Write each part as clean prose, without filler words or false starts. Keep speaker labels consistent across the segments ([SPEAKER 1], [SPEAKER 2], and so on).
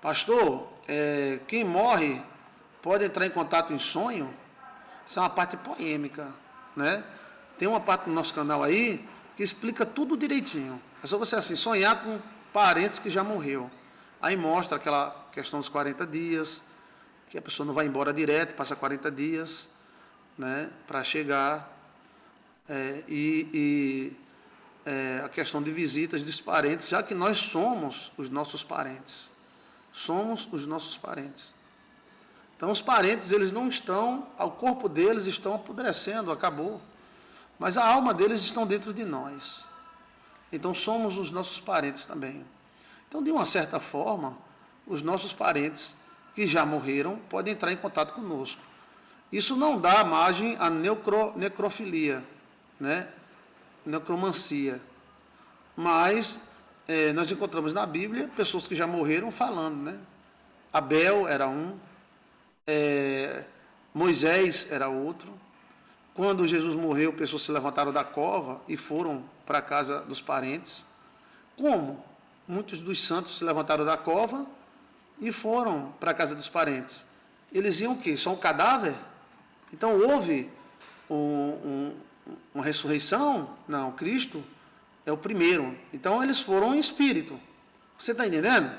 [SPEAKER 1] Pastor, quem morre pode entrar em contato em sonho? Isso é uma parte polêmica, né? Tem uma parte do nosso canal aí que explica tudo direitinho. É só você assim, sonhar com parentes que já morreu. Aí mostra aquela questão dos 40 dias, que a pessoa não vai embora direto, passa 40 dias, né, para chegar. A questão de visitas dos parentes, já que nós somos os nossos parentes. Somos os nossos parentes. Então, os parentes, eles não estão, o corpo deles estão apodrecendo, acabou. Mas a alma deles estão dentro de nós. Então, somos os nossos parentes também. Então, de uma certa forma, os nossos parentes que já morreram podem entrar em contato conosco. Isso não dá margem à necrofilia, né? Necromancia. Mas nós encontramos na Bíblia pessoas que já morreram falando, né? Abel era um, Moisés era outro. Quando Jesus morreu, pessoas se levantaram da cova e foram para a casa dos parentes. Como? Muitos dos santos se levantaram da cova e foram para a casa dos parentes. Eles iam o quê? Só um cadáver? Então houve uma ressurreição? Não, Cristo é o primeiro. Então eles foram em espírito. Você está entendendo?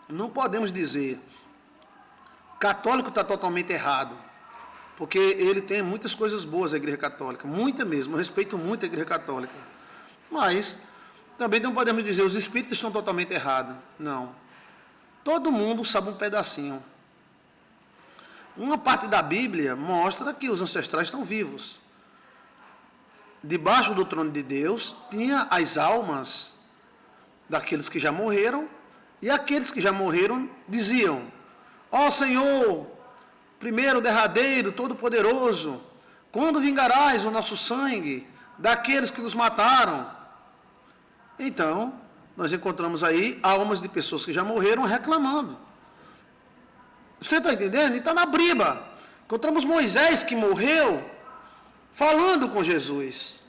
[SPEAKER 1] Não podemos dizer católico está totalmente errado, porque ele tem muitas coisas boas, a Igreja Católica, muita mesmo, eu respeito muito a Igreja Católica, mas também não podemos dizer os espíritos estão totalmente errados, não. Todo mundo sabe um pedacinho. Uma parte da Bíblia mostra que os ancestrais estão vivos. Debaixo do trono de Deus tinha as almas daqueles que já morreram, e aqueles que já morreram diziam: ó Senhor, primeiro, derradeiro, todo-poderoso, quando vingarás o nosso sangue daqueles que nos mataram? Então, nós encontramos aí almas de pessoas que já morreram reclamando. Você está entendendo? E está na briba. Encontramos Moisés que morreu falando com Jesus.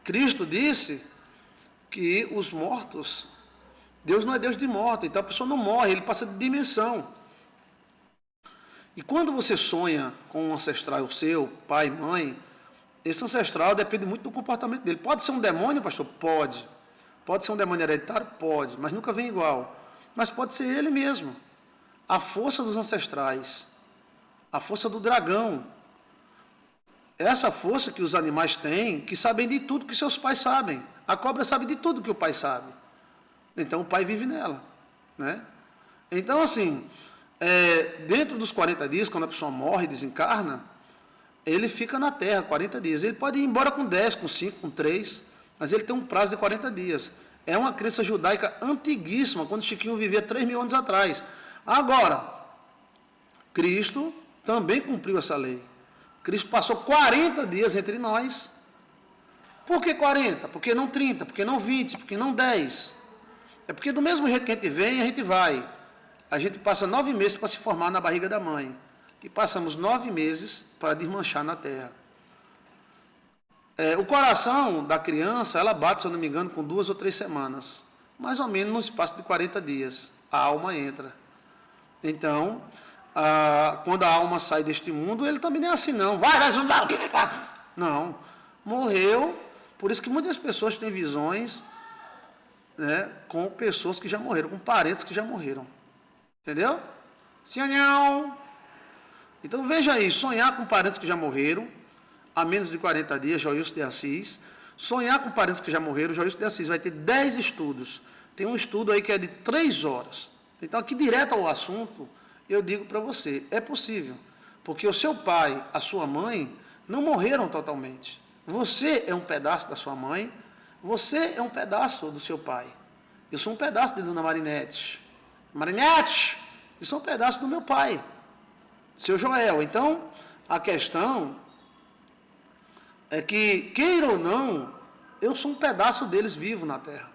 [SPEAKER 1] Cristo disse que os mortos, Deus não é Deus de mortos, então a pessoa não morre, ele passa de dimensão. E quando você sonha com um ancestral seu, pai, mãe, esse ancestral depende muito do comportamento dele. Pode ser um demônio, pastor? Pode. Pode ser um demônio hereditário? Pode, mas nunca vem igual. Mas pode ser ele mesmo. A força dos ancestrais, a força do dragão. Essa força que os animais têm, que sabem de tudo que seus pais sabem. A cobra sabe de tudo que o pai sabe. Então o pai vive nela, né? Então, assim, dentro dos 40 dias, quando a pessoa morre e desencarna, ele fica na Terra 40 dias. Ele pode ir embora com 10, com 5, com 3, mas ele tem um prazo de 40 dias. É uma crença judaica antiguíssima, quando Chiquinho vivia 3.000 anos atrás. Agora, Cristo também cumpriu essa lei. Cristo passou 40 dias entre nós. Por que 40? Por que não 30? Por que não 20? Por que não 10? É porque do mesmo jeito que a gente vem, a gente vai. A gente passa 9 meses para se formar na barriga da mãe. E passamos 9 meses para desmanchar na terra. O coração da criança, ela bate, se eu não me engano, com 2 ou 3 semanas. Mais ou menos no espaço de 40 dias. A alma entra. Então, quando a alma sai deste mundo, ele também não é assim, não. Vai. Não. Morreu. Por isso que muitas pessoas têm visões, né, com pessoas que já morreram, com parentes que já morreram. Entendeu? Sim ou não? Então, veja aí, sonhar com parentes que já morreram, há menos de 40 dias, Joilson de Assis. Sonhar com parentes que já morreram, Joilson de Assis vai ter 10 estudos. Tem um estudo aí que é de 3 horas. Então, aqui direto ao assunto, eu digo para você, é possível. Porque o seu pai, a sua mãe, não morreram totalmente. Você é um pedaço da sua mãe, você é um pedaço do seu pai. Eu sou um pedaço de Dona Marinete. Marinete, eu sou um pedaço do meu pai, seu Joel. Então, a questão é que, queira ou não, eu sou um pedaço deles vivo na Terra.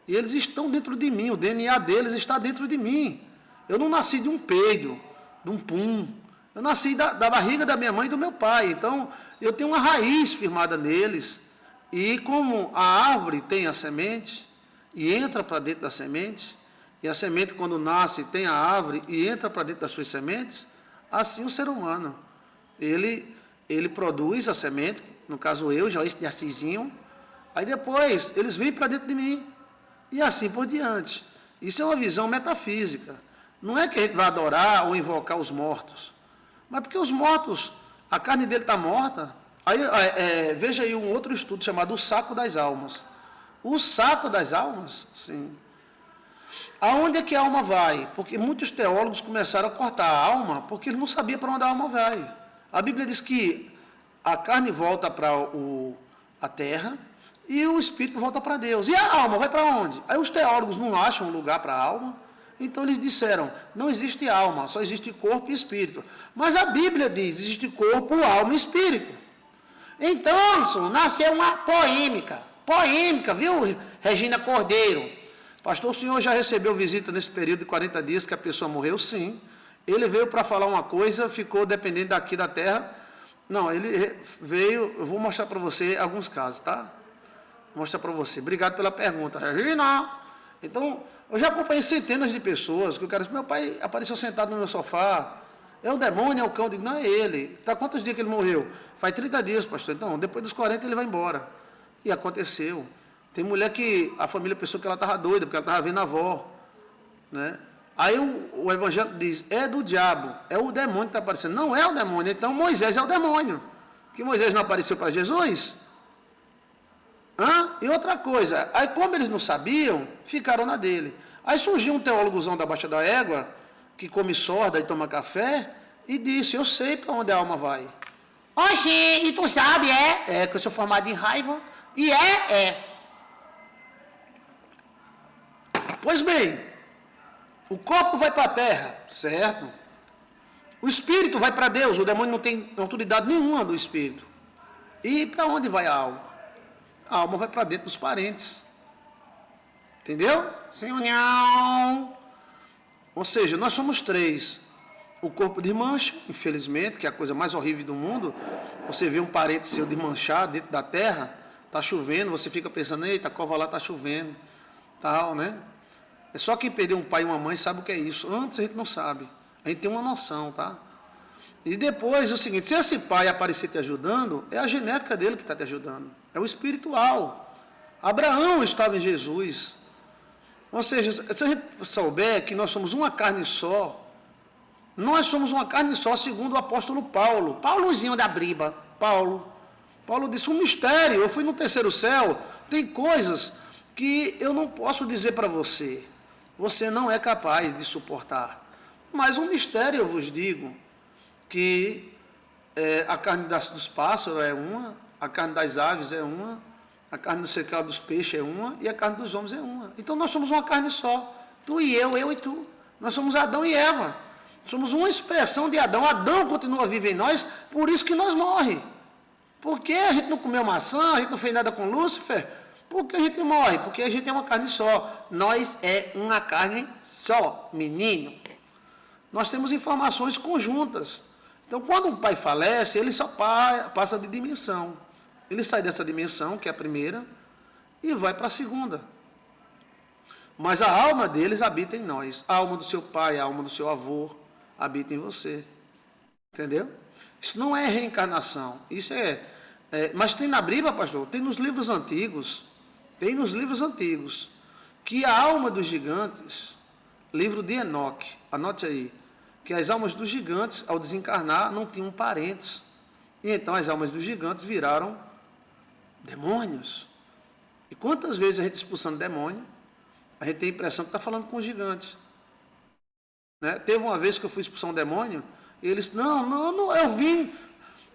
[SPEAKER 1] E eles estão dentro de mim, o DNA deles está dentro de mim. Eu não nasci de um peido, de um pum. Eu nasci da barriga da minha mãe e do meu pai. Então, eu tenho uma raiz firmada neles. E como a árvore tem a semente, e entra para dentro da semente, e a semente, quando nasce, tem a árvore e entra para dentro das suas sementes, assim o ser humano, ele produz a semente, no caso eu, já esse de Assisinho, aí depois eles vêm para dentro de mim, e assim por diante. Isso é uma visão metafísica. Não é que a gente vai adorar ou invocar os mortos, mas porque os mortos, a carne dele está morta. Aí, veja aí um outro estudo chamado o saco das almas. O saco das almas, sim. Aonde é que a alma vai? Porque muitos teólogos começaram a cortar a alma porque eles não sabiam para onde a alma vai. A Bíblia diz que a carne volta para a terra e o espírito volta para Deus. E a alma vai para onde? Aí os teólogos não acham um lugar para a alma, então eles disseram, não existe alma, só existe corpo e espírito. Mas a Bíblia diz, existe corpo, alma e espírito. Então, nasceu uma polêmica, viu, Regina Cordeiro? Pastor, o senhor já recebeu visita nesse período de 40 dias que a pessoa morreu? Sim. Ele veio para falar uma coisa, ficou dependente daqui da terra. Não, ele veio, eu vou mostrar para você alguns casos, tá? Vou mostrar para você. Obrigado pela pergunta, Regina. Então, eu já acompanhei centenas de pessoas que o cara disse, meu pai apareceu sentado no meu sofá. É o demônio, é o cão. Eu digo, não é ele. Tá quantos dias que ele morreu? Faz 30 dias, pastor. Então, depois dos 40 ele vai embora. E aconteceu. Tem mulher que a família pensou que ela estava doida, porque ela estava vendo a avó. Né? Aí o evangelho diz, é do diabo, é o demônio que está aparecendo. Não é o demônio, então Moisés é o demônio. Que Moisés não apareceu para Jesus? E outra coisa, aí como eles não sabiam, ficaram na dele. Aí surgiu um teólogozão da Baixa da Égua, que come sorda e toma café, e disse, eu sei para onde a alma vai. Oxi, e tu sabe, é? É, que eu sou formado em raiva. E é. Pois bem, o corpo vai para a terra, certo? O espírito vai para Deus, o demônio não tem autoridade nenhuma do espírito. E para onde vai a alma? A alma vai para dentro dos parentes. Entendeu? Sim ou não? Ou seja, nós somos três. O corpo desmancha, infelizmente, que é a coisa mais horrível do mundo. Você vê um parente seu desmanchar dentro da terra, está chovendo, você fica pensando, eita, a cova lá está chovendo, tal, né? É só quem perdeu um pai e uma mãe sabe o que é isso. Antes a gente não sabe. A gente tem uma noção, tá? E depois, o seguinte, se esse pai aparecer te ajudando, é a genética dele que está te ajudando. É o espiritual. Abraão estava em Jesus. Ou seja, se a gente souber que nós somos uma carne só, nós somos uma carne só, segundo o apóstolo Paulo. Paulozinho da Briba. Paulo disse, um mistério, eu fui no terceiro céu, tem coisas que eu não posso dizer para você. Você não é capaz de suportar. Mas um mistério eu vos digo, que a carne dos pássaros é uma, a carne das aves é uma, a carne do secado dos peixes é uma, e a carne dos homens é uma. Então nós somos uma carne só. Tu e eu e tu. Nós somos Adão e Eva. Somos uma expressão de Adão. Adão continua vivo em nós, por isso que nós morre. Porque a gente não comeu maçã, a gente não fez nada com Lúcifer. Por que a gente morre? Porque a gente é uma carne só. Nós é uma carne só, menino. Nós temos informações conjuntas. Então, quando um pai falece, ele só passa de dimensão. Ele sai dessa dimensão, que é a primeira, e vai para a segunda. Mas a alma deles habita em nós. A alma do seu pai, a alma do seu avô, habita em você. Entendeu? Isso não é reencarnação. Isso mas tem na Bíblia, pastor, tem nos livros antigos. Tem nos livros antigos que a alma dos gigantes, livro de Enoque, anote aí, que as almas dos gigantes, ao desencarnar, não tinham parentes. E então as almas dos gigantes viraram demônios. E quantas vezes a gente expulsando demônio, a gente tem a impressão que está falando com os gigantes. Né? Teve uma vez que eu fui expulsar um demônio, e eles, não, eu vim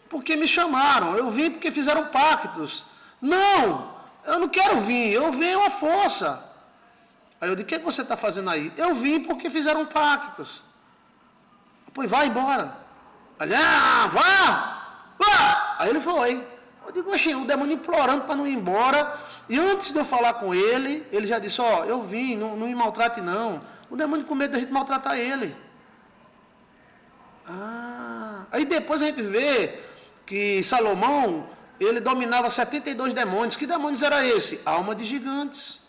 [SPEAKER 1] porque me chamaram, eu vim porque fizeram pactos. Não! Eu não quero vir, eu venho à força. Aí eu disse, o que você está fazendo aí? Eu vim porque fizeram pactos. Pois vai embora. Aí, vá! Aí ele foi. Eu digo, oxe, o demônio implorando para não ir embora. E antes de eu falar com ele, ele já disse, eu vim, não me maltrate não. O demônio com medo da gente maltratar ele. Aí depois a gente vê que Salomão, ele dominava 72 demônios. Que demônios era esse? Alma de gigantes.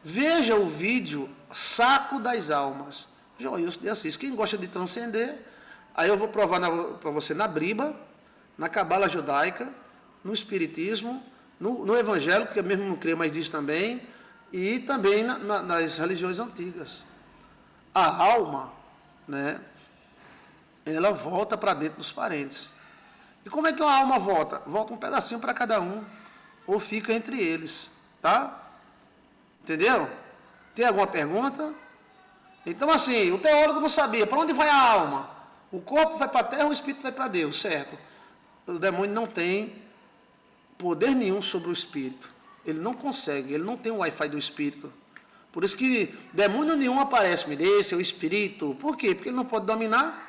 [SPEAKER 1] Veja o vídeo Saco das Almas, Joilson de Assis. Quem gosta de transcender, aí eu vou provar para você na Briba, na Cabala Judaica, no Espiritismo, no Evangelho, que eu mesmo não creio, mas diz também, e também nas religiões antigas. A alma, né, ela volta para dentro dos parentes. E como é que uma alma volta? Volta um pedacinho para cada um, ou fica entre eles, tá? Entendeu? Tem alguma pergunta? Então, assim, o teólogo não sabia para onde vai a alma. O corpo vai para a terra, o espírito vai para Deus, certo? O demônio não tem poder nenhum sobre o espírito. Ele não consegue, ele não tem o Wi-Fi do espírito. Por isso que demônio nenhum aparece, me deixa, o espírito. Por quê? Porque ele não pode dominar.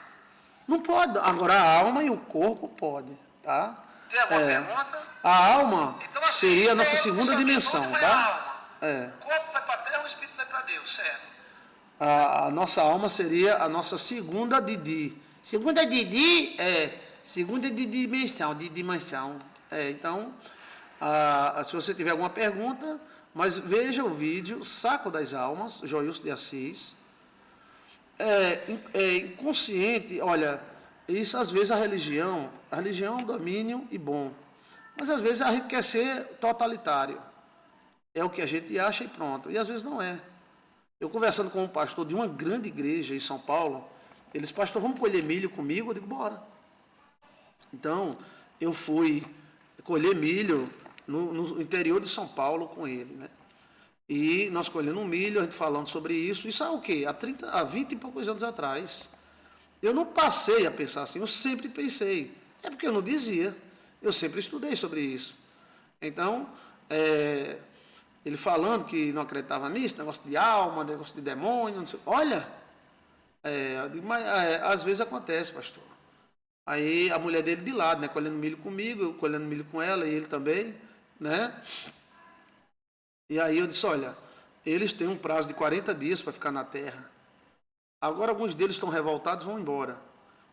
[SPEAKER 1] Não pode. Agora a alma e o corpo podem, tá?
[SPEAKER 2] Tem alguma pergunta?
[SPEAKER 1] A alma
[SPEAKER 2] então, assim,
[SPEAKER 1] seria a nossa segunda dimensão,
[SPEAKER 2] tá? O corpo vai para a terra, o espírito vai para Deus, certo?
[SPEAKER 1] A nossa alma seria a nossa segunda Didi. Segunda Didi segunda de dimensão, de dimensão. Então, se você tiver alguma pergunta, mas veja o vídeo Saco das Almas, Joilson de Assis. Inconsciente, olha, isso às vezes a religião é um domínio e bom, mas às vezes a gente quer ser totalitário. É o que a gente acha e pronto. E às vezes não é. Eu conversando com um pastor de uma grande igreja em São Paulo, ele disse, pastor, vamos colher milho comigo? Eu digo, bora. Então, eu fui colher milho no interior de São Paulo com ele, né? E nós colhendo milho, a gente falando sobre isso. Isso é o quê? Há 20 e poucos anos atrás. Eu não passei a pensar assim, eu sempre pensei. É porque eu não dizia. Eu sempre estudei sobre isso. Então, ele falando que não acreditava nisso, negócio de alma, negócio de demônio, não sei. Olha, mas às vezes acontece, pastor. Aí a mulher dele de lado, né, colhendo milho comigo, eu colhendo milho com ela e ele também, né? E aí eu disse, olha, eles têm um prazo de 40 dias para ficar na terra. Agora alguns deles estão revoltados, vão embora.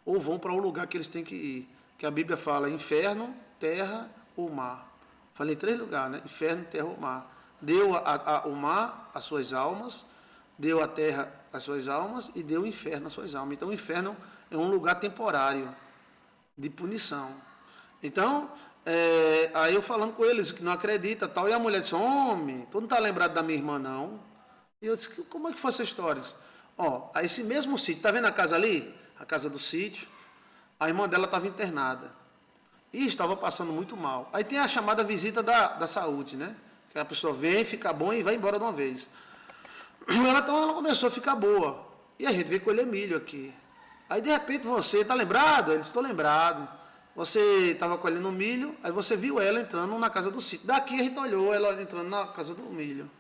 [SPEAKER 1] Ou vão para o lugar que eles têm que ir. Que a Bíblia fala inferno, terra ou mar. Falei 3 lugares, né? Inferno, terra ou mar. Deu o mar as suas almas, deu a terra as suas almas e deu o inferno as suas almas. Então o inferno é um lugar temporário de punição. Então, aí eu falando com eles que não acredita tal, e a mulher disse, homem, tu não está lembrado da minha irmã não? E eu disse, como é que foi essa história? Ó, esse mesmo sítio, tá vendo a casa ali? A casa do sítio, a irmã dela estava internada. E estava passando muito mal. Aí tem a chamada visita da saúde, né? Que a pessoa vem, fica bom e vai embora de uma vez. Então ela começou a ficar boa. E a gente veio colher milho aqui. Aí de repente você, está lembrado? Ele disse, estou lembrado. Você estava colhendo milho, aí você viu ela entrando na casa do sítio. Daqui a gente olhou ela entrando na casa do milho.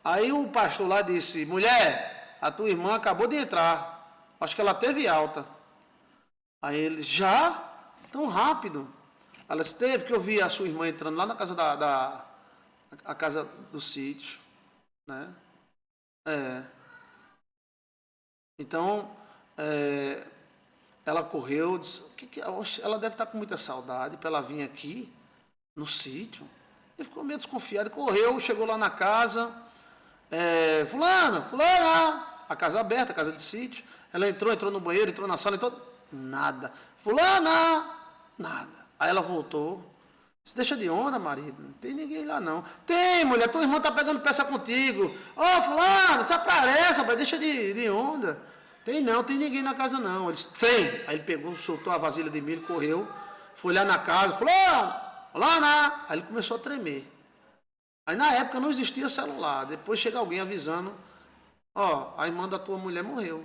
[SPEAKER 1] Aí o pastor lá disse, mulher, a tua irmã acabou de entrar. Acho que ela teve alta. Aí ele, já? Tão rápido? Ela disse, teve que eu vi a sua irmã entrando lá na casa a casa do sítio. Né? Então, ela correu, disse, ela deve estar com muita saudade para ela vir aqui, no sítio. Ele ficou meio desconfiado, correu, chegou lá na casa, fulana, a casa aberta, a casa de sítio. Ela entrou no banheiro, entrou na sala, nada. Fulana, nada. Aí ela voltou, disse, deixa de onda, marido, não tem ninguém lá não. Tem, mulher, tua irmã está pegando peça contigo. Fulana, se aparece, rapaz, deixa de onda. Tem ninguém na casa não. Ele disse, tem. Aí ele pegou, soltou a vasilha de milho, correu, foi lá na casa, fulana. Aí ele começou a tremer. Aí na época não existia celular. Depois chega alguém avisando, a irmã da tua mulher morreu.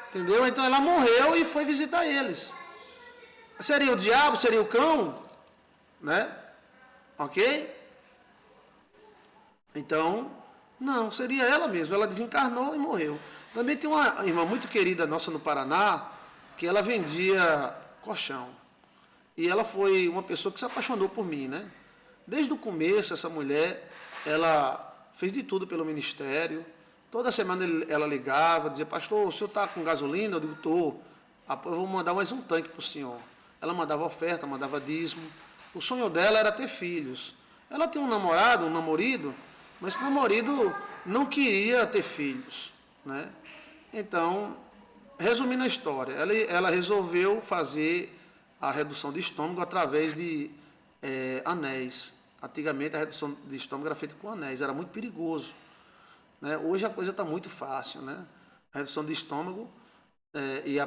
[SPEAKER 1] Entendeu? Então ela morreu e foi visitar eles. Seria o diabo, seria o cão, né? Ok? Então, não, seria ela mesma. Ela desencarnou e morreu. Também tem uma irmã muito querida nossa no Paraná, que ela vendia colchão. E ela foi uma pessoa que se apaixonou por mim, né? Desde o começo, essa mulher, ela fez de tudo pelo ministério. Toda semana ela ligava, dizia, pastor, o senhor está com gasolina? Eu digo, estou. Eu vou mandar mais um tanque para o senhor. Ela mandava oferta, mandava dízimo. O sonho dela era ter filhos. Ela tem um namorado, um namorido, Mas esse namorado não queria ter filhos, né? Então, resumindo a história, ela resolveu fazer a redução de estômago através de anéis. Antigamente a redução de estômago era feita com anéis, era muito perigoso, né? Hoje a coisa está muito fácil, né? A redução de estômago e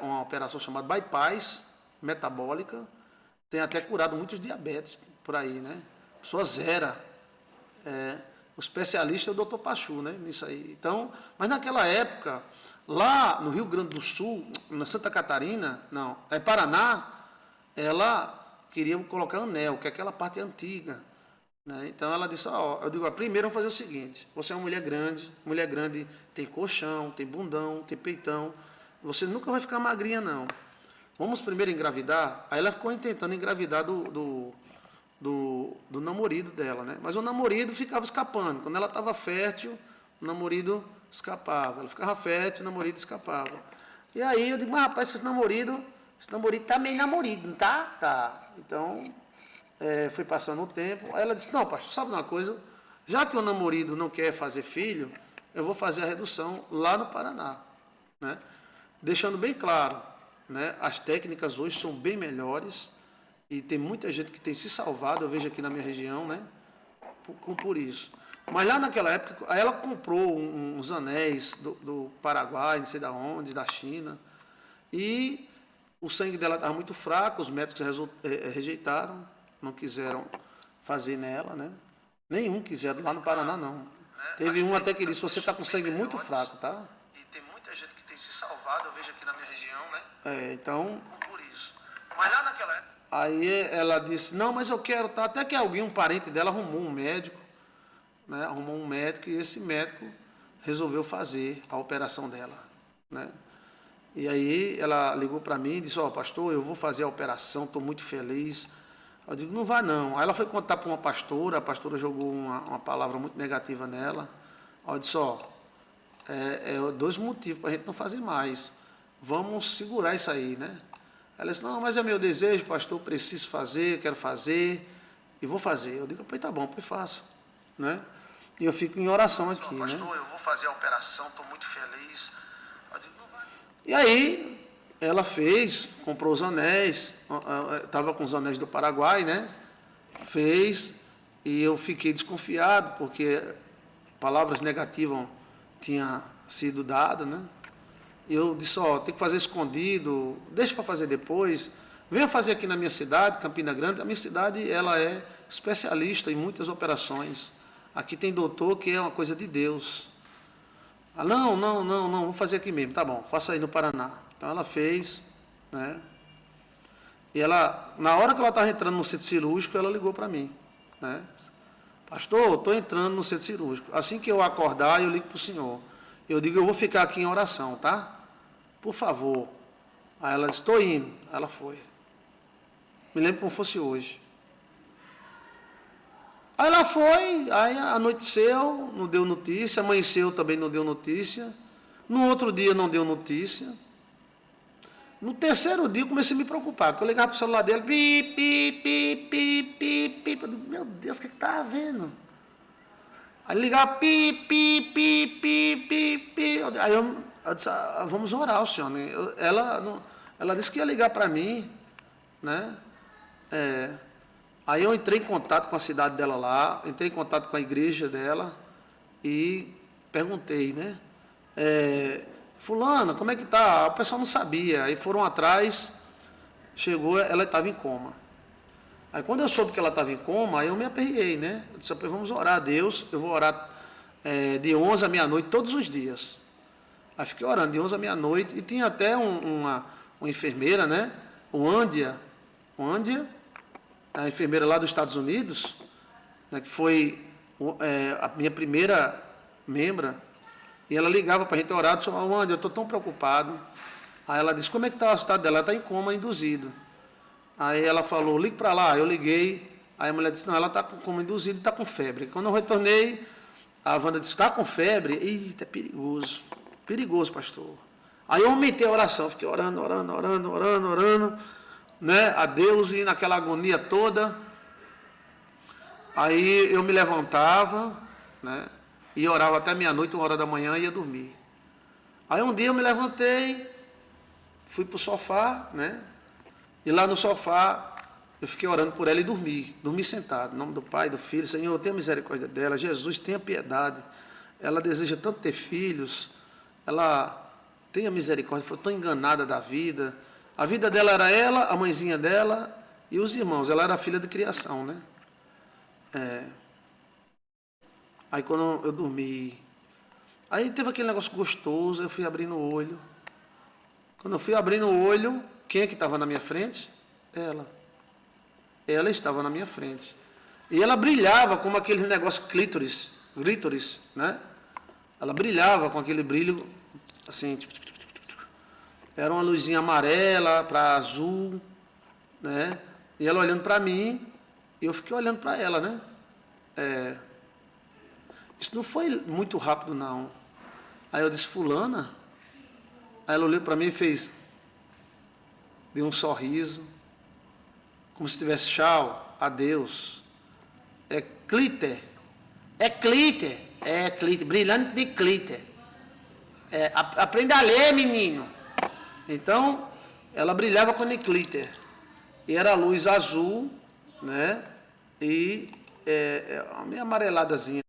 [SPEAKER 1] uma operação chamada bypass metabólica tem até curado muitos diabetes por aí, né? A pessoa zera. O especialista é o Dr. Pachu, né? Nisso aí. Então, mas naquela época, lá no Rio Grande do Sul, na Santa Catarina, não, Paraná, ela queria colocar anel, que é aquela parte antiga, né? Então ela disse, eu digo, primeiro vamos fazer o seguinte, você é uma mulher grande tem colchão, tem bundão, tem peitão, você nunca vai ficar magrinha não. Vamos primeiro engravidar? Aí ela ficou tentando engravidar do namorado dela, né? Mas o namorado ficava escapando. Quando ela estava fértil, o namorado escapava. Ela ficava fértil, o namorado escapava. E aí eu digo, mas rapaz, esse namorado tá meio namorado, não tá? Tá. Então, foi passando o tempo. Aí ela disse, não, pastor, sabe uma coisa? Já que o namorado não quer fazer filho, eu vou fazer a redução lá no Paraná, né? Deixando bem claro, né? As técnicas hoje são bem melhores e tem muita gente que tem se salvado, eu vejo aqui na minha região, né? Por isso. Mas lá naquela época, ela comprou uns anéis do Paraguai, não sei de onde, da China, e o sangue dela estava muito fraco, os médicos rejeitaram, não quiseram fazer nela, né? Nenhum quiseram, lá no Paraná não. Teve um até que disse, você está com sangue muito fraco, tá?
[SPEAKER 2] E tem muita gente que tem se salvado, eu vejo aqui na minha região, né?
[SPEAKER 1] Então...
[SPEAKER 2] Por isso. Mas lá naquela época...
[SPEAKER 1] Aí ela disse, não, mas eu quero, tá? Até que alguém, um parente dela, arrumou um médico, né? Arrumou um médico e esse médico resolveu fazer a operação dela, né? E aí ela ligou para mim e disse, pastor, eu vou fazer a operação, estou muito feliz. Eu digo, não vai não. Aí ela foi contar para uma pastora, a pastora jogou uma palavra muito negativa nela. Aí eu disse, dois motivos para a gente não fazer mais. Vamos segurar isso aí, né? Ela disse, não, mas é meu desejo, pastor, preciso fazer, quero fazer, e vou fazer. Eu digo, pois tá bom, pois faça, né? E eu fico em oração aqui,
[SPEAKER 2] pastor,
[SPEAKER 1] né?
[SPEAKER 2] eu vou fazer a operação, estou muito feliz. Eu digo, não vai.
[SPEAKER 1] E aí, ela fez, comprou os anéis, estava com os anéis do Paraguai, né? Fez, e eu fiquei desconfiado, porque palavras negativas tinham sido dadas, né? Eu disse, tem que fazer escondido, deixa para fazer depois, venha fazer aqui na minha cidade, Campina Grande. A minha cidade, ela é especialista em muitas operações. Aqui tem doutor que é uma coisa de Deus. Não, vou fazer aqui mesmo, tá bom, faça aí no Paraná. Então ela fez, né? E ela, na hora que ela estava entrando no centro cirúrgico, ela ligou para mim, né? Pastor, estou entrando no centro cirúrgico. Assim que eu acordar, eu ligo para o senhor. Eu digo, eu vou ficar aqui em oração, tá? Por favor. Aí ela disse, estou indo. Ela foi. Me lembro como fosse hoje. Aí ela foi, aí anoiteceu, não deu notícia, amanheceu também não deu notícia. No outro dia não deu notícia. No terceiro dia eu comecei a me preocupar, porque eu ligava para o celular dele, pi. Meu Deus, o que está havendo? Aí ligava, pi. Aí eu disse, vamos orar o senhor, né? Ela disse que ia ligar para mim, né? Aí eu entrei em contato com a cidade dela lá, entrei em contato com a igreja dela e perguntei, né? Fulana, como é que tá? O pessoal não sabia. Aí foram atrás, chegou, ela estava em coma. Aí quando eu soube que ela estava em coma, aí eu me aperriei, né? Eu disse, vamos orar a Deus, eu vou orar de 11 à meia-noite todos os dias. Aí fiquei orando de 11 à meia-noite e tinha até uma enfermeira, né? O Ândia, a enfermeira lá dos Estados Unidos, né, que foi a minha primeira membra, e ela ligava para a gente orar, disse, Ândia, eu estou tão preocupado. Aí ela disse, como é que está o estado dela? Ela está em coma induzido. Aí ela falou, ligue para lá. Eu liguei, aí a mulher disse, não, ela está com coma induzido e está com febre. Quando eu retornei, a Wanda disse, está com febre? Eita, é perigoso, pastor. Aí eu aumentei a oração, fiquei orando, né, a Deus, e naquela agonia toda. Aí eu me levantava, né? E orava até meia-noite, 1 hora da manhã, e ia dormir. Aí um dia eu me levantei, fui para o sofá, né? E lá no sofá, eu fiquei orando por ela e dormi sentado, em nome do Pai, do Filho. Senhor, tenha misericórdia dela. Jesus, tenha piedade. Ela deseja tanto ter filhos, ela tenha misericórdia, foi tão enganada da vida. A vida dela era ela, a mãezinha dela e os irmãos. Ela era filha de criação, né? Aí quando eu dormi, aí teve aquele negócio gostoso, eu fui abrindo o olho. Quando eu fui abrindo o olho, quem é que estava na minha frente? Ela. Ela estava na minha frente. E ela brilhava como aquele negócio clítoris, né? Ela brilhava com aquele brilho, assim, era uma luzinha amarela para azul, né? E ela olhando para mim, e eu fiquei olhando para ela, né? Isso não foi muito rápido, não. Aí eu disse, fulana. Aí ela olhou para mim e fez, deu um sorriso, como se tivesse tchau, adeus. É clíter, brilhante de clíter. Aprenda a ler, menino. Então, ela brilhava com clíter. E era luz azul, né? E meio amareladazinha.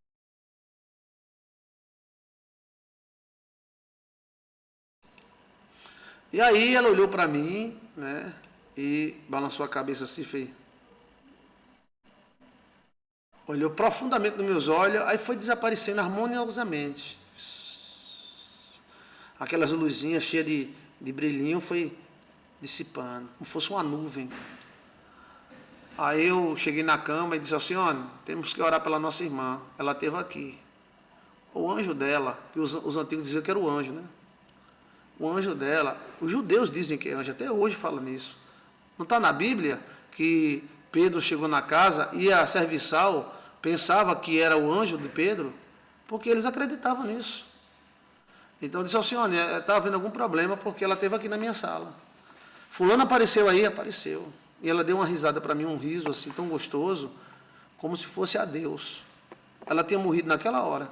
[SPEAKER 1] E aí ela olhou para mim, né? E balançou a cabeça assim, fez. Olhou profundamente nos meus olhos, aí foi desaparecendo harmoniosamente. Aquelas luzinhas cheias de brilhinho foi dissipando, como fosse uma nuvem. Aí eu cheguei na cama e disse assim, olha, temos que orar pela nossa irmã, ela esteve aqui. O anjo dela, que os antigos diziam que era o anjo, né? O anjo dela, os judeus dizem que é anjo, até hoje fala nisso. Não está na Bíblia que Pedro chegou na casa e a serviçal pensava que era o anjo de Pedro, porque eles acreditavam nisso. Então disse ao senhor, estava havendo algum problema porque ela esteve aqui na minha sala. Fulano apareceu aí, apareceu. E ela deu uma risada para mim, um riso assim tão gostoso, como se fosse a Deus. Ela tinha morrido naquela hora.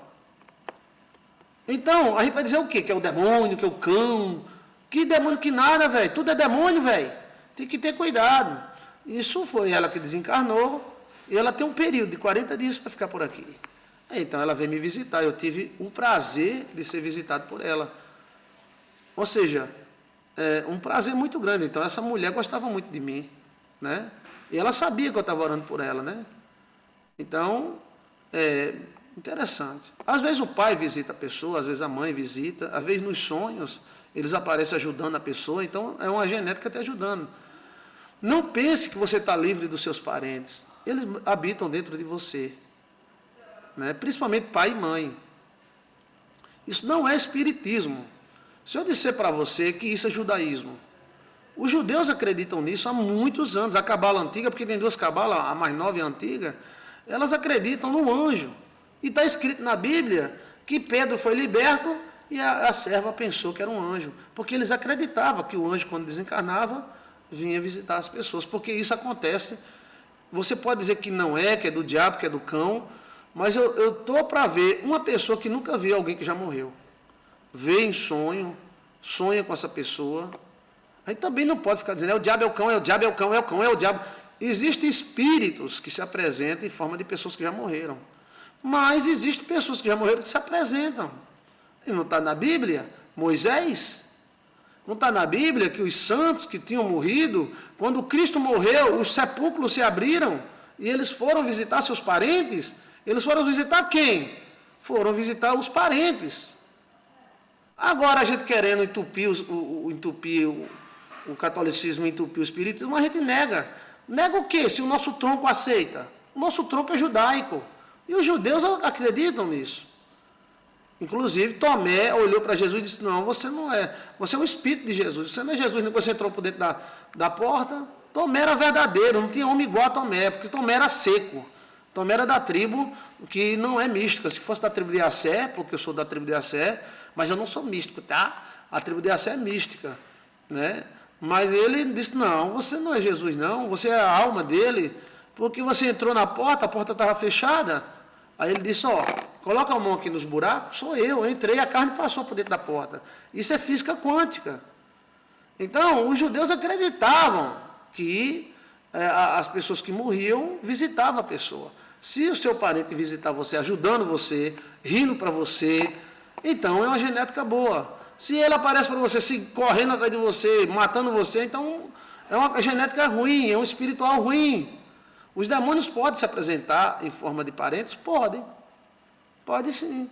[SPEAKER 1] Então, a gente vai dizer o quê? Que é o demônio, que é o cão. Que demônio que nada, velho. Tudo é demônio, velho. Tem que ter cuidado. Isso foi ela que desencarnou. E ela tem um período de 40 dias para ficar por aqui. Então, ela veio me visitar. Eu tive o prazer de ser visitado por ela. Ou seja, um prazer muito grande. Então, essa mulher gostava muito de mim, né? E ela sabia que eu estava orando por ela, né? Então, interessante. Às vezes o pai visita a pessoa, às vezes a mãe visita, às vezes nos sonhos eles aparecem ajudando a pessoa, então é uma genética te ajudando. Não pense que você está livre dos seus parentes, eles habitam dentro de você, né? Principalmente pai e mãe. Isso não é espiritismo. Se eu disser para você que isso é judaísmo, os judeus acreditam nisso há muitos anos. A cabala antiga, porque tem duas cabalas, a mais nova e a antiga, elas acreditam no anjo. E está escrito na Bíblia que Pedro foi liberto e a serva pensou que era um anjo. Porque eles acreditavam que o anjo, quando desencarnava, vinha visitar as pessoas. Porque isso acontece. Você pode dizer que não é, que é do diabo, que é do cão, mas eu estou para ver uma pessoa que nunca viu alguém que já morreu. Vê em sonho, sonha com essa pessoa. Aí também não pode ficar dizendo, é o diabo, é o cão, é o diabo, é o cão, é o cão, é o diabo. Existem espíritos que se apresentam em forma de pessoas que já morreram. Mas existem pessoas que já morreram que se apresentam. E não está na Bíblia? Moisés? Não está na Bíblia que os santos que tinham morrido, quando Cristo morreu, os sepulcros se abriram e eles foram visitar seus parentes? Eles foram visitar quem? Foram visitar os parentes. Agora a gente querendo entupir o catolicismo, entupir o espiritismo, a gente nega. Nega o quê? Se o nosso tronco aceita? O nosso tronco é judaico. E os judeus acreditam nisso. Inclusive, Tomé olhou para Jesus e disse, não, você não é. Você é um espírito de Jesus. Você não é Jesus, você entrou por dentro da porta. Tomé era verdadeiro, não tinha homem igual a Tomé, porque Tomé era seco. Tomé era da tribo que não é mística. Se fosse da tribo de Assé, porque eu sou da tribo de Assé, mas eu não sou místico, tá? A tribo de Assé é mística, né? Mas ele disse, não, você não é Jesus, não. Você é a alma dele, porque você entrou na porta, a porta estava fechada. Aí ele disse, ó, coloca a mão aqui nos buracos, sou eu entrei, a carne passou por dentro da porta. Isso é física quântica. Então, os judeus acreditavam que as pessoas que morriam visitavam a pessoa. Se o seu parente visitar você, ajudando você, rindo para você, então é uma genética boa. Se ele aparece para você, se correndo atrás de você, matando você, então é uma genética ruim, é um espiritual ruim. Os demônios podem se apresentar em forma de parentes? Podem. Pode sim.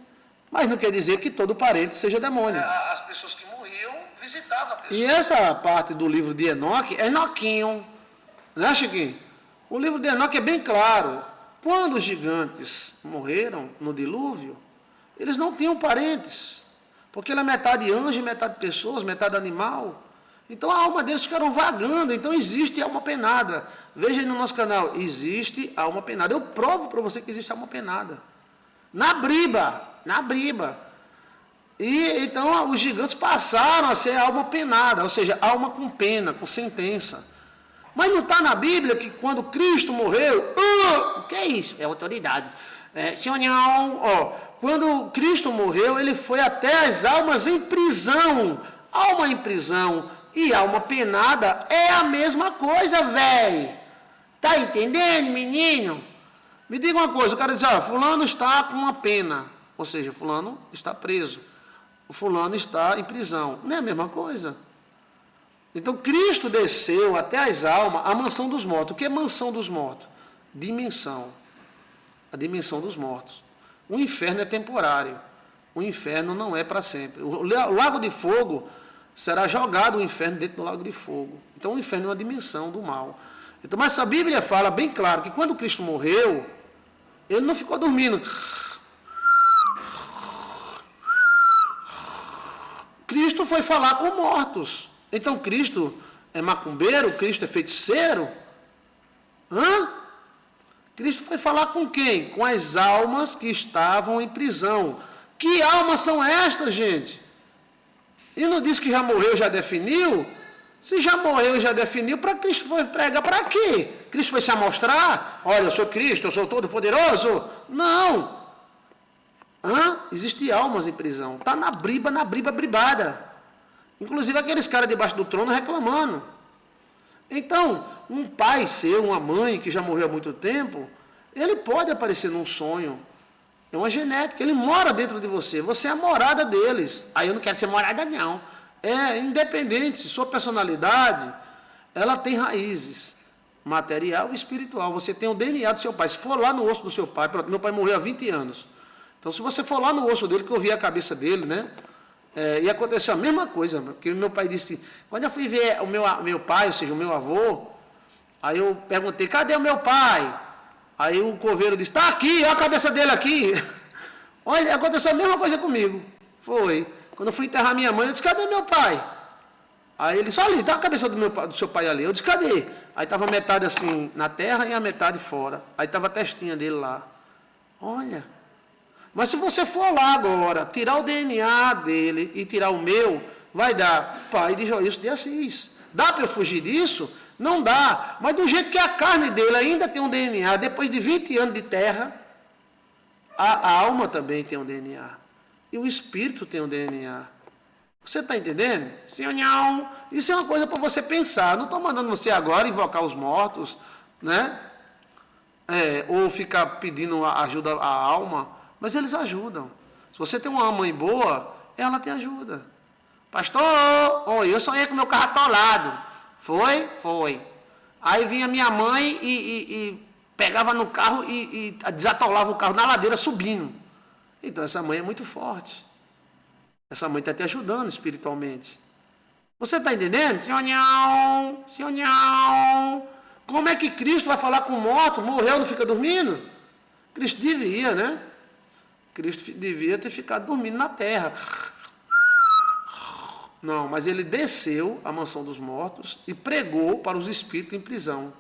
[SPEAKER 1] Mas não quer dizer que todo parente seja demônio.
[SPEAKER 2] As pessoas que morriam visitavam a pessoa.
[SPEAKER 1] E essa parte do livro de Enoque é Enoquinho. Né, Chiquinho? O livro de Enoque é bem claro. Quando os gigantes morreram no dilúvio, eles não tinham parentes. Porque ele é metade anjo, metade pessoas, metade animal. Então a alma deles ficaram vagando. Então existe alma penada. Veja aí no nosso canal, existe alma penada. Eu provo para você que existe alma penada. Na briba. E então os gigantes passaram a ser alma penada, ou seja, alma com pena, com sentença. Mas não está na Bíblia que quando Cristo morreu, o que é isso? É autoridade. Quando Cristo morreu, ele foi até as almas em prisão. Alma em prisão e alma penada é a mesma coisa, velho. Tá entendendo, menino? Me diga uma coisa, o cara diz, fulano está com uma pena, ou seja, fulano está preso, o fulano está em prisão. Não é a mesma coisa? Então, Cristo desceu até as almas, a mansão dos mortos. O que é mansão dos mortos? Dimensão. A dimensão dos mortos. O inferno é temporário. O inferno não é para sempre. O lago de fogo será jogado o inferno dentro do lago de fogo. Então, o inferno é uma dimensão do mal. Então, mas a Bíblia fala bem claro que quando Cristo morreu, ele não ficou dormindo. Cristo foi falar com mortos. Então, Cristo é macumbeiro? Cristo é feiticeiro? Cristo foi falar com quem? Com as almas que estavam em prisão. Que almas são estas, gente? E não diz que já morreu, já definiu? Se já morreu e já definiu, para Cristo foi pregar para quê? Cristo foi se amostrar? Olha, eu sou Cristo, eu sou todo-poderoso? Não. Existem almas em prisão. Está na briba bribada. Inclusive aqueles caras debaixo do trono reclamando. Então, um pai seu, uma mãe que já morreu há muito tempo, ele pode aparecer num sonho. É uma genética, ele mora dentro de você. Você é a morada deles. Aí eu não quero ser morada, não. É independente, sua personalidade, ela tem raízes, material e espiritual. Você tem o DNA do seu pai. Se for lá no osso do seu pai, meu pai morreu há 20 anos. Então, se você for lá no osso dele, que eu vi a cabeça dele, né? E aconteceu a mesma coisa, porque meu pai disse, quando eu fui ver o meu pai, ou seja, o meu avô, aí eu perguntei, cadê o meu pai? Aí o coveiro disse, está aqui, olha a cabeça dele aqui. Olha, aconteceu a mesma coisa comigo. Foi. Quando eu fui enterrar minha mãe, eu disse, cadê meu pai? Aí ele disse, olha ali, está a cabeça do seu pai ali. Eu disse, cadê? Aí estava metade assim na terra e a metade fora. Aí estava a testinha dele lá. Olha. Mas se você for lá agora, tirar o DNA dele e tirar o meu, vai dar pai de Joilson de Assis. Dá para eu fugir disso? Não dá. Mas do jeito que a carne dele ainda tem um DNA, depois de 20 anos de terra, a alma também tem um DNA. E o espírito tem um DNA. Você está entendendo? Sim ou não? Isso é uma coisa para você pensar. Não estou mandando você agora invocar os mortos, né? Ou ficar pedindo ajuda à alma. Mas eles ajudam. Se você tem uma mãe boa, ela te ajuda. Pastor, eu sonhei com meu carro atolado. Foi? Foi. Aí vinha minha mãe e pegava no carro e desatolava o carro na ladeira subindo. Então essa mãe é muito forte. Essa mãe está te ajudando espiritualmente. Você está entendendo? Senhor, não. Como é que Cristo vai falar com o morto? Morreu, não fica dormindo? Cristo devia, né? Cristo devia ter ficado dormindo na terra. Não, mas ele desceu à mansão dos mortos e pregou para os espíritos em prisão.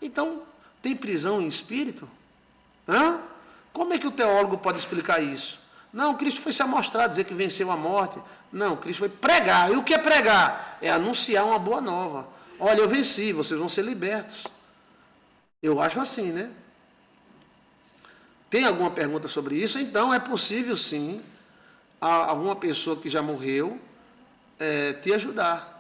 [SPEAKER 1] Então, tem prisão em espírito? Como é que o teólogo pode explicar isso? Não, Cristo foi se amostrar, dizer que venceu a morte. Não, Cristo foi pregar. E o que é pregar? É anunciar uma boa nova. Olha, eu venci, vocês vão ser libertos. Eu acho assim, né? Tem alguma pergunta sobre isso? Então é possível sim, alguma pessoa que já morreu te ajudar.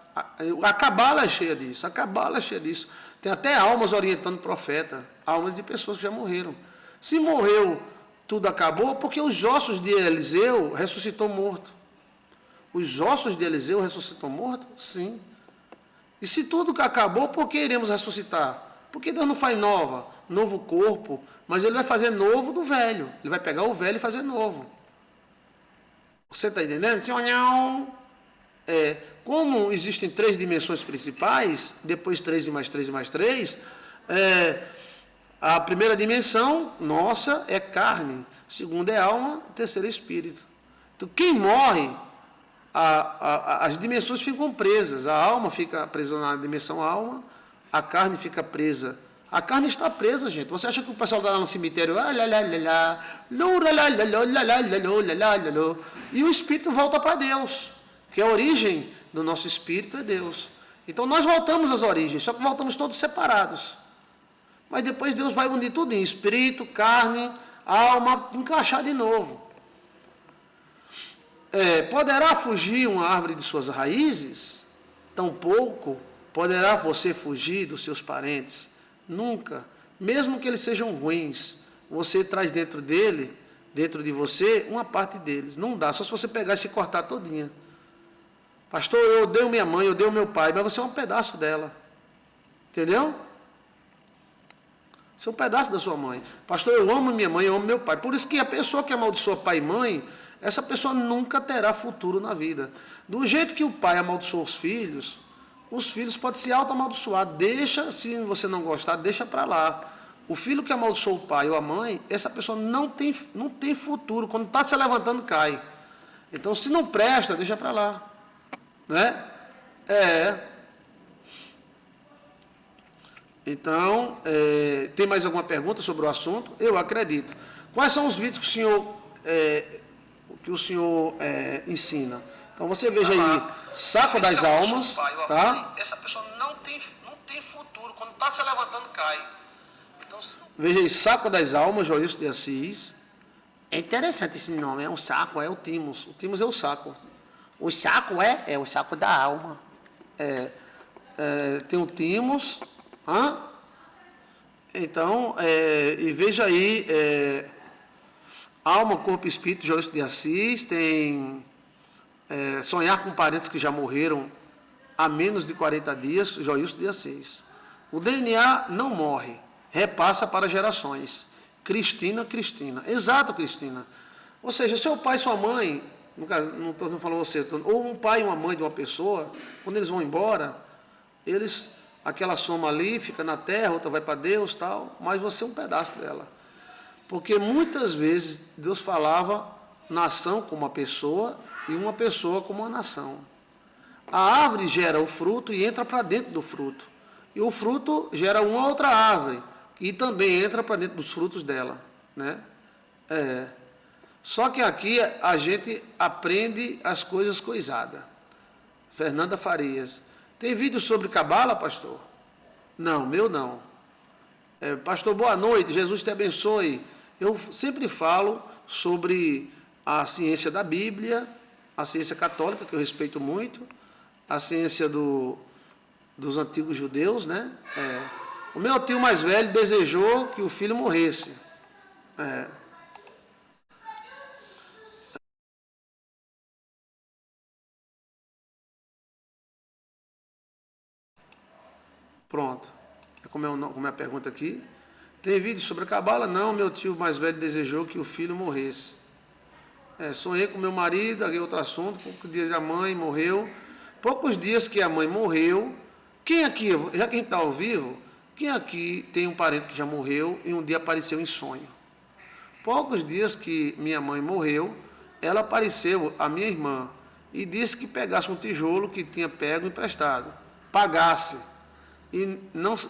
[SPEAKER 1] A Cabala é cheia disso, a Cabala é cheia disso. Tem até almas orientando profeta, almas de pessoas que já morreram. Se morreu, tudo acabou, porque os ossos de Eliseu ressuscitou morto. Os ossos de Eliseu ressuscitou morto? Sim. E se tudo acabou, por que iremos ressuscitar? Porque Deus não faz novo corpo, mas Ele vai fazer novo do velho. Ele vai pegar o velho e fazer novo. Você está entendendo? Sim ou não? Como existem 3 dimensões principais, depois 3 e mais 3 e mais 3, a primeira dimensão, nossa, é carne, a segunda é alma, a terceira é espírito. Então, quem morre, as dimensões ficam presas, a alma fica presa na dimensão alma, a carne fica presa. A carne está presa, gente. Você acha que o pessoal está lá no cemitério, e o espírito volta para Deus, que a origem do nosso espírito é Deus. Então nós voltamos às origens, só que voltamos todos separados. Mas depois Deus vai unir tudo em espírito, carne, alma, encaixar de novo. Poderá fugir uma árvore de suas raízes? Tampouco poderá você fugir dos seus parentes. Nunca. Mesmo que eles sejam ruins, você traz dentro de você, uma parte deles. Não dá, só se você pegar e se cortar todinha. Pastor, eu odeio minha mãe, eu odeio meu pai, mas você é um pedaço dela. Entendeu? Você é um pedaço da sua mãe. Pastor, eu amo minha mãe, eu amo meu pai. Por isso que a pessoa que amaldiçoa pai e mãe, essa pessoa nunca terá futuro na vida. Do jeito que o pai amaldiçoa os filhos podem se auto-amaldiçoar. Deixa, se você não gostar, deixa para lá. O filho que amaldiçoa o pai ou a mãe, essa pessoa não tem futuro. Quando está se levantando, cai. Então, se não presta, deixa para lá. Né? Então, tem mais alguma pergunta sobre o assunto? Eu acredito. Quais são os vídeos que o senhor ensina? Então, você veja aí, Saco das Almas, tá?
[SPEAKER 2] Essa pessoa não tem futuro. Quando está se levantando, cai. Então,
[SPEAKER 1] veja aí, Saco das Almas, Joilson de Assis. É interessante esse nome, é um saco, é o Timos. O Timos é o saco. O saco é o saco da alma. Tem o Timos. Então, e veja aí, Alma, Corpo e Espírito, Joilson de Assis. Tem Sonhar com Parentes que já morreram há menos de 40 dias, Joilson de Assis. O DNA não morre, repassa para gerações. Cristina. Exato, Cristina. Ou seja, seu pai e sua mãe, no caso, não falou você, ou um pai e uma mãe de uma pessoa, quando eles vão embora, aquela soma ali fica na terra, outra vai para Deus, tal, mas você é um pedaço dela. Porque muitas vezes Deus falava nação como uma pessoa e uma pessoa como uma nação. A árvore gera o fruto e entra para dentro do fruto. E o fruto gera uma outra árvore e também entra para dentro dos frutos dela, né? Só que aqui a gente aprende as coisas coisadas. Fernanda Farias. Tem vídeo sobre cabala, pastor? Não, meu não. Pastor, boa noite, Jesus te abençoe. Eu sempre falo sobre a ciência da Bíblia, a ciência católica, que eu respeito muito, a ciência dos antigos judeus, né? O meu tio mais velho desejou que o filho morresse. Pronto. Como é a pergunta aqui? Tem vídeo sobre a cabala? Não, meu tio mais velho desejou que o filho morresse. Sonhei com meu marido, aqui outro assunto, poucos dias a mãe morreu. Poucos dias que a mãe morreu. Quem aqui, já que a gente está ao vivo, quem aqui tem um parente que já morreu e um dia apareceu em sonho? Poucos dias que minha mãe morreu, ela apareceu, a minha irmã, e disse que pegasse um tijolo que tinha pego emprestado, pagasse. E nós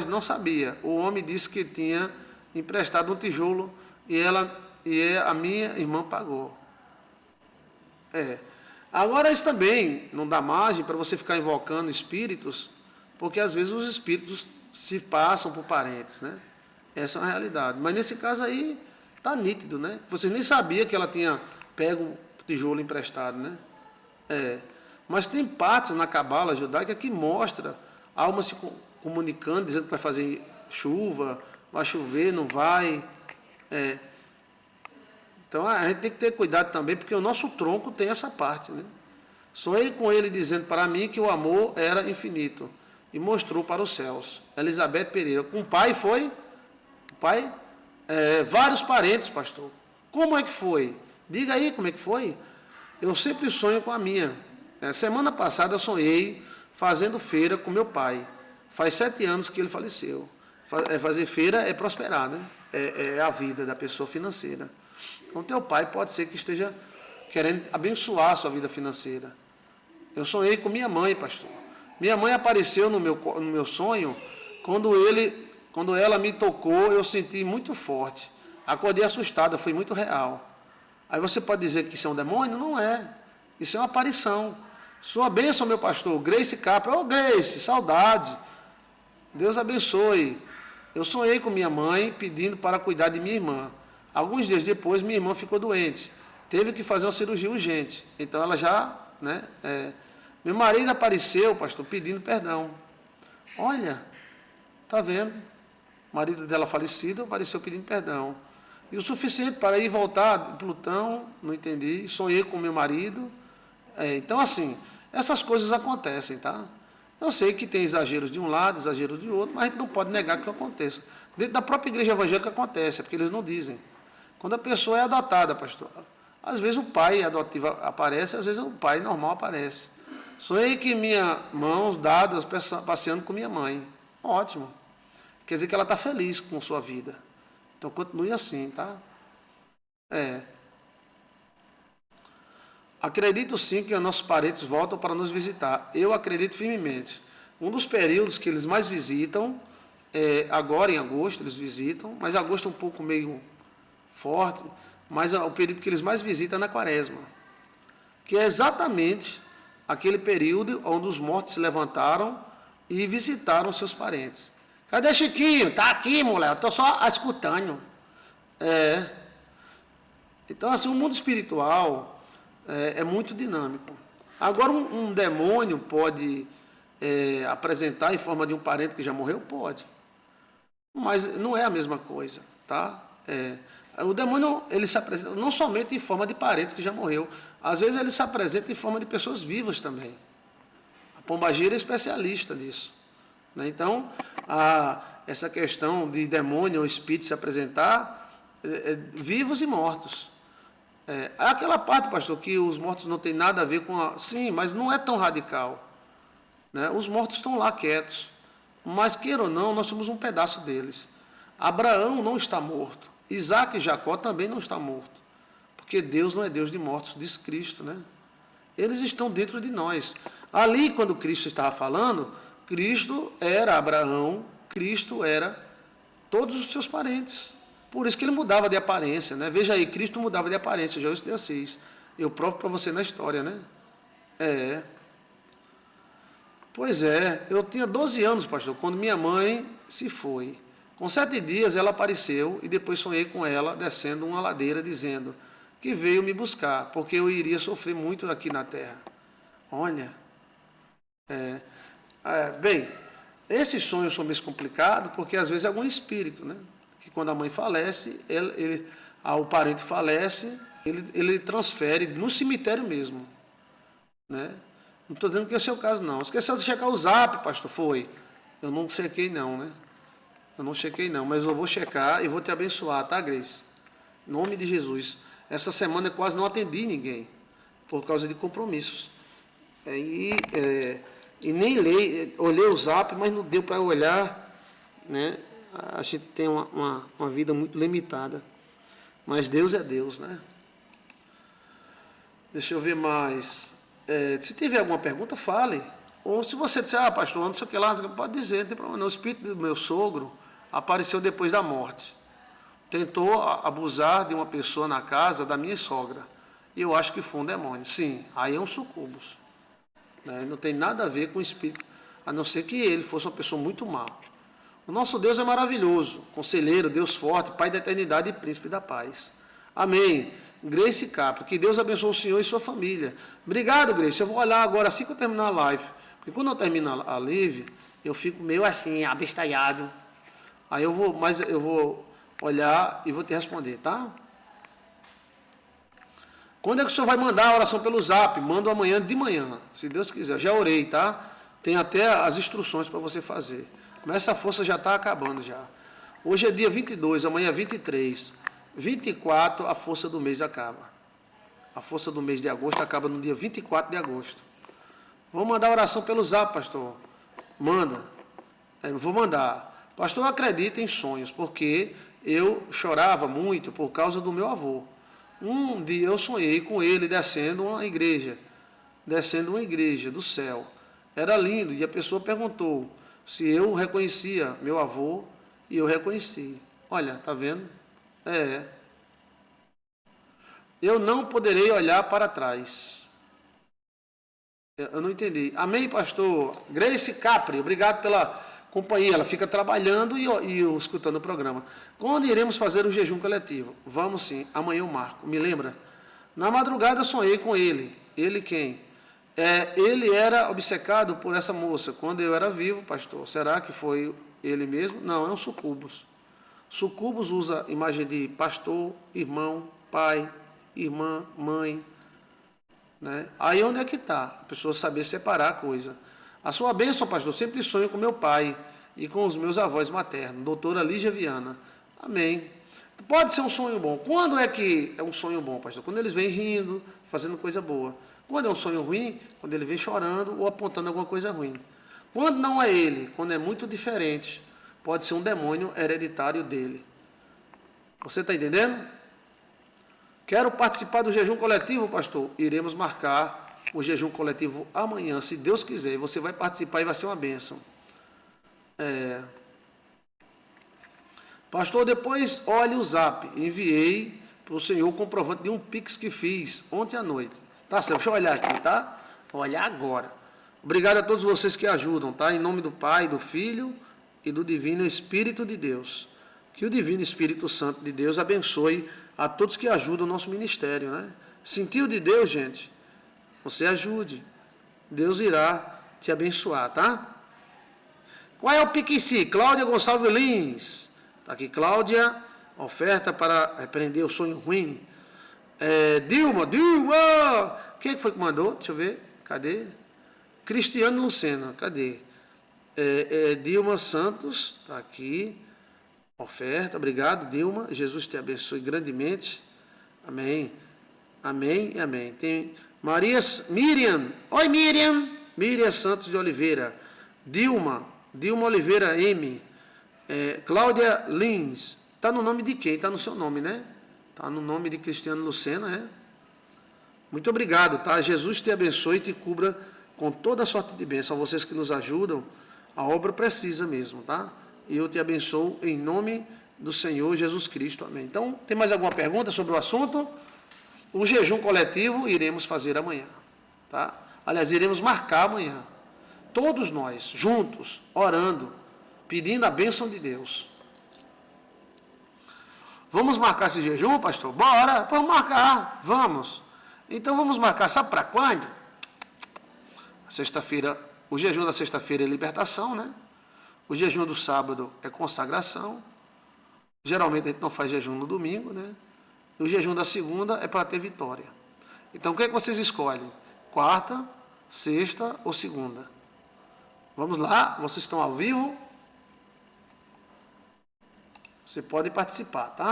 [SPEAKER 1] não sabia. O homem disse que tinha emprestado um tijolo e a minha irmã pagou. Agora isso também não dá margem para você ficar invocando espíritos, porque às vezes os espíritos se passam por parentes, né? Essa é a realidade. Mas nesse caso aí, Está nítido, né? Vocês nem sabiam que ela tinha pego um tijolo emprestado, né? Mas tem partes na cabala judaica que mostra a alma se comunicando, dizendo que vai fazer chuva, vai chover, não vai. Então a gente tem que ter cuidado também, porque o nosso tronco tem essa parte, né? Sonhei com ele dizendo para mim que o amor era infinito e mostrou para os céus. Elizabeth Pereira. Com o pai foi? O pai? Vários parentes, pastor. Como é que foi? Diga aí como é que foi. Eu sempre sonho com a minha. Semana passada eu sonhei fazendo feira com meu pai. Faz 7 anos que ele faleceu. Fazer feira é prosperar, né? É a vida da pessoa financeira. Então, teu pai pode ser que esteja querendo abençoar a sua vida financeira. Eu sonhei com minha mãe, pastor. Minha mãe apareceu no meu sonho, quando ela me tocou, eu senti muito forte. Acordei assustada, foi muito real. Aí você pode dizer que isso é um demônio? Não é. Isso é uma aparição. Sua bênção, meu pastor. Grace Capra. Ô, Grace, saudade. Deus abençoe. Eu sonhei com minha mãe pedindo para cuidar de minha irmã. Alguns dias depois, minha irmã ficou doente. Teve que fazer uma cirurgia urgente. Então, ela já... Meu marido apareceu, pastor, pedindo perdão. Olha, tá vendo? O marido dela falecido apareceu pedindo perdão. E o suficiente para ir voltar de Plutão, não entendi. Sonhei com meu marido. Então, assim, essas coisas acontecem, tá? Eu sei que tem exageros de um lado, exageros de outro, mas a gente não pode negar que aconteça. Dentro da própria igreja evangélica acontece, porque eles não dizem. Quando a pessoa é adotada, pastor, às vezes o pai adotivo aparece, às vezes o pai normal aparece. Sonhei que minhas mãos dadas passeando com minha mãe. Ótimo. Quer dizer que ela está feliz com sua vida. Então continue assim, tá? Acredito sim que os nossos parentes voltam para nos visitar. Eu acredito firmemente. Um dos períodos que eles mais visitam, agora em agosto eles visitam, mas agosto é um pouco meio forte, mas o período que eles mais visitam é na quaresma, que é exatamente aquele período onde os mortos se levantaram e visitaram seus parentes. Cadê Chiquinho? Tá aqui, moleque, eu estou só escutando. Então, assim, o mundo espiritual é muito dinâmico. Agora, um demônio pode apresentar em forma de um parente que já morreu? Pode. Mas não é a mesma coisa, tá? O demônio, ele se apresenta não somente em forma de parente que já morreu, às vezes ele se apresenta em forma de pessoas vivas também. A pombagira é especialista nisso, né? Então, essa questão de demônio ou espírito se apresentar, vivos e mortos. Aquela parte, pastor, que os mortos não têm nada a ver com sim, mas não é tão radical, né? Os mortos estão lá quietos, mas queira ou não, nós somos um pedaço deles. Abraão não está morto. Isaac e Jacó também não estão mortos. Porque Deus não é Deus de mortos, diz Cristo, né? Eles estão dentro de nós. Ali, quando Cristo estava falando, Cristo era Abraão, Cristo era todos os seus parentes. Por isso que ele mudava de aparência, né? Veja aí, Cristo mudava de aparência, já estudei assim. Eu provo para você na história, né? Pois é, eu tinha 12 anos, pastor, quando minha mãe se foi. Com 7 dias ela apareceu e depois sonhei com ela descendo uma ladeira dizendo que veio me buscar, porque eu iria sofrer muito aqui na terra. Olha, bem, esses sonhos são meio complicados porque às vezes é algum espírito, né? Que quando a mãe falece, o parente falece, ele transfere no cemitério mesmo, né? Não estou dizendo que esse é o caso, não. Esqueceu de checar o zap, pastor? Foi. Eu não chequei, não, né? Eu não chequei, não, mas eu vou checar e vou te abençoar, tá, Grace? Em nome de Jesus. Essa semana eu quase não atendi ninguém, por causa de compromissos. E nem olhei o zap, mas não deu para olhar, né? A gente tem uma vida muito limitada. Mas Deus é Deus, né? Deixa eu ver mais. Se tiver alguma pergunta, fale. Ou se você disser, pastor, não sei o que lá, pode dizer, não tem problema não. O espírito do meu sogro apareceu depois da morte. Tentou abusar de uma pessoa na casa da minha sogra. E eu acho que foi um demônio. Sim, aí é um sucubus. Né? Não tem nada a ver com o espírito, a não ser que ele fosse uma pessoa muito má. O nosso Deus é maravilhoso, conselheiro, Deus forte, Pai da eternidade e príncipe da paz. Amém. Grace Capri, que Deus abençoe o senhor e sua família. Obrigado, Grace. Eu vou olhar agora assim que eu terminar a live. Porque quando eu termino a live, eu fico meio assim, abestalhado. Aí eu vou olhar e vou te responder, tá? Quando é que o senhor vai mandar a oração pelo zap? Mando amanhã de manhã, se Deus quiser. Eu já orei, tá? Tem até as instruções para você fazer. Mas essa força já está acabando já. Hoje é dia 22, amanhã é 23. 24, a força do mês acaba. A força do mês de agosto acaba no dia 24 de agosto. Vou mandar oração pelo zap, pastor. Manda. Vou mandar. Pastor, acredita em sonhos, porque eu chorava muito por causa do meu avô. Um dia eu sonhei com ele descendo uma igreja do céu. Era lindo, e a pessoa perguntou se eu reconhecia meu avô, e eu reconheci. Olha, tá vendo? Eu não poderei olhar para trás. Eu não entendi. Amém, pastor? Grace Capri, obrigado pela companhia. Ela fica trabalhando e escutando o programa. Quando iremos fazer o jejum coletivo? Vamos sim, amanhã eu marco. Me lembra? Na madrugada eu sonhei com ele. Ele quem? Ele era obcecado por essa moça. Quando eu era vivo, pastor, será que foi ele mesmo? Não, é um sucubus. Sucubus usa imagem de pastor, irmão, pai, irmã, mãe. Né? Aí onde é que está? A pessoa saber separar a coisa. A sua bênção, pastor, sempre sonho com meu pai e com os meus avós maternos, doutora Lígia Viana. Amém. Pode ser um sonho bom. Quando é que é um sonho bom, pastor? Quando eles vêm rindo, fazendo coisa boa. Quando é um sonho ruim, quando ele vem chorando ou apontando alguma coisa ruim. Quando não é ele, quando é muito diferente, pode ser um demônio hereditário dele. Você está entendendo? Quero participar do jejum coletivo, pastor. Iremos marcar o jejum coletivo amanhã, se Deus quiser. Você vai participar e vai ser uma bênção. Pastor, depois olhe o zap. Enviei para o senhor o comprovante de um pix que fiz ontem à noite. Tá certo, deixa eu olhar aqui, tá? Vou olhar agora. Obrigado a todos vocês que ajudam, tá? Em nome do Pai, do Filho e do Divino Espírito de Deus. Que o Divino Espírito Santo de Deus abençoe a todos que ajudam o nosso ministério, né? Sentiu de Deus, gente? Você ajude. Deus irá te abençoar, tá? Qual é o pique-si? Cláudia Gonçalves Lins. Está aqui, Cláudia. Oferta para repreender o sonho ruim. Dilma! Quem foi que mandou? Deixa eu ver. Cadê? Cristiano Lucena. Cadê? Dilma Santos. Está aqui. Oferta. Obrigado, Dilma. Jesus te abençoe grandemente. Amém. Amém e amém. Tem Miriam. Oi, Miriam. Miriam Santos de Oliveira. Dilma Oliveira M. Cláudia Lins. Está no nome de quem? Está no seu nome, né? Está no nome de Cristiano Lucena, né? Muito obrigado, tá? Jesus te abençoe e te cubra com toda a sorte de bênção. A vocês que nos ajudam, a obra precisa mesmo, tá? E eu te abençoo em nome do Senhor Jesus Cristo. Amém. Então, tem mais alguma pergunta sobre o assunto? O jejum coletivo iremos fazer amanhã, tá? Aliás, iremos marcar amanhã. Todos nós, juntos, orando, pedindo a bênção de Deus. Vamos marcar esse jejum, pastor? Bora, vamos marcar, vamos. Então vamos marcar, sabe para quando? Sexta-feira, o jejum da sexta-feira é libertação, né? O jejum do sábado é consagração. Geralmente a gente não faz jejum no domingo, né? E o jejum da segunda é para ter vitória. Então o que é que vocês escolhem? Quarta, sexta ou segunda? Vamos lá, vocês estão ao vivo? Você pode participar, tá?